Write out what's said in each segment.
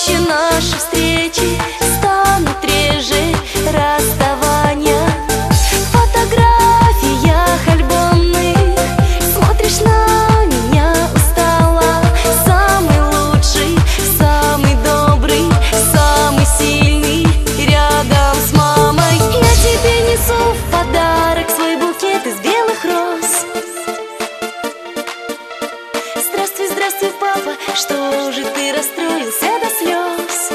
чаще наши встречи станут реже расставания. В фотографиях альбомных смотришь на меня устало. Самый лучший, самый добрый, самый сильный рядом с мамой. Я тебе несу в подарок свой букет из белых роз. Здравствуй, здравствуй, папа, что же ты расстроился до слез?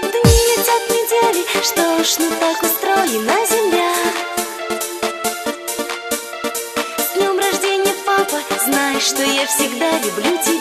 Дни летят недели, что ж, ну так устроена земля. С днем рождения, папа, знай, что я всегда люблю тебя.